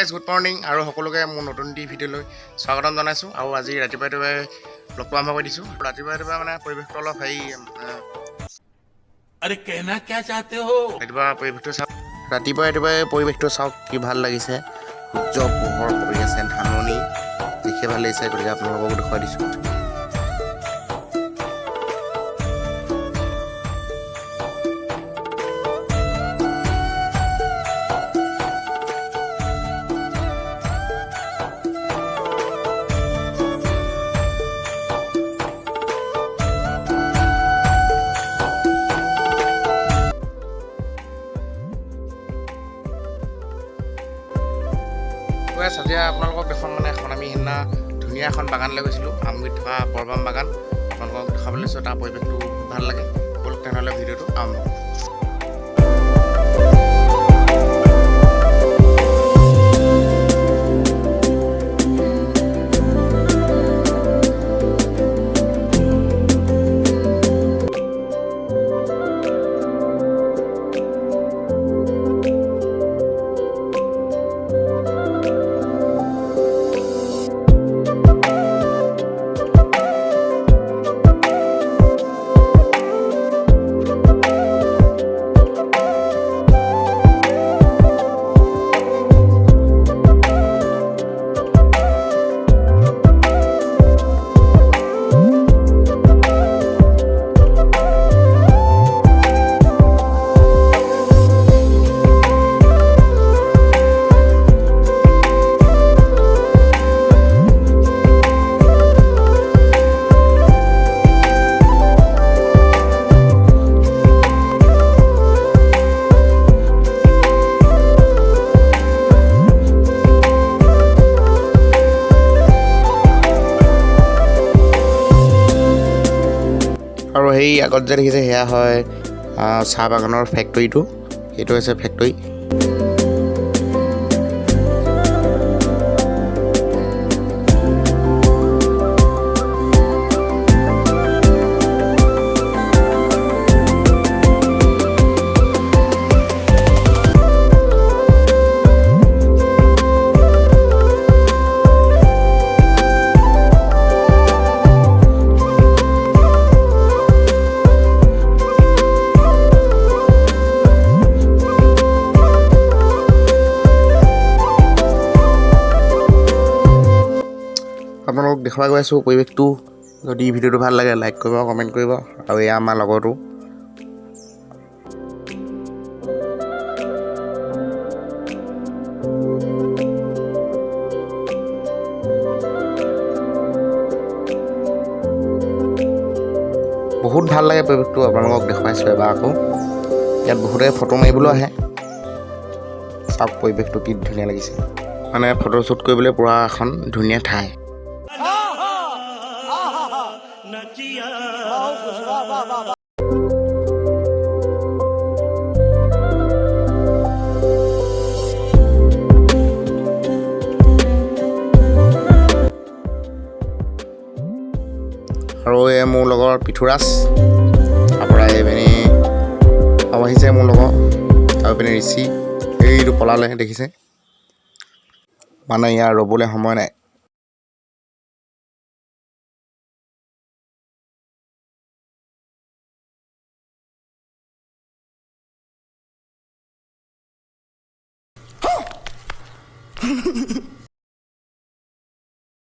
guys good morning আৰু সকলোকে মোৰ নতুন ভিডিঅ'লৈ স্বাগতম জনাইছোঁ আৰু আজি ৰাতিপুৱাই লগ আৰম্ভ কৰি দিছোঁ ৰাতিপুৱাই মানে পৰিৱেশটো অলপ হেৰি ৰাতিপুৱা পৰিৱেশটো চাওক ৰাতিপুৱাই পৰিৱেশটো চাওক কি ভাল লাগিছে সূৰ্য পোহৰ পৰি আছে ধাননি দেখি ভাল লাগিছে গতিকে আপোনালোককো দেখুৱাই দিছোঁ আজি আপোনালোকক দেখুৱাম মানে এখন আমি সেইদিনা ধুনীয়া এখন বাগানলৈ গৈছিলোঁ আমগুৰিত থকা পৰবাম বাগান আপোনালোকক দেখাবলৈ লৈছোঁ তাৰ পৰিৱেশটো ভাল লাগে বলক তেনেহ'লে ভিডিঅ'টো আৰম্ভ কৰোঁ আৰু সেই আগত যে দেখিছে সেয়া হয় চাহ বাগানৰ ফেক্টৰীটো এইটো হৈছে ফেক্টৰী আপোনালোকক দেখুৱাই গৈ আছোঁ পৰিৱেশটো যদি ভিডিঅ'টো ভাল লাগে লাইক কৰিব কমেণ্ট কৰিব আৰু এয়া আমাৰ লগৰটো বহুত ভাল লাগে পৰিৱেশটো আপোনালোকক দেখুৱাইছোঁ এবাৰ আকৌ ইয়াত বহুতে ফটো মাৰিবলৈ আহে চাওক পৰিৱেশটো কি ধুনীয়া লাগিছে মানে ফটো শ্বুট কৰিবলৈ পৰা এখন ধুনীয়া ঠাই আৰু এই মোৰ লগৰ পিথুৰাজ তাৰপৰা এইপিনে আৰু আহিছে মোৰ লগৰ আৰু এইপিনে ঋষি এইটো পলালে দেখিছে মানে ইয়াৰ ৰ'বলৈ সময় নাই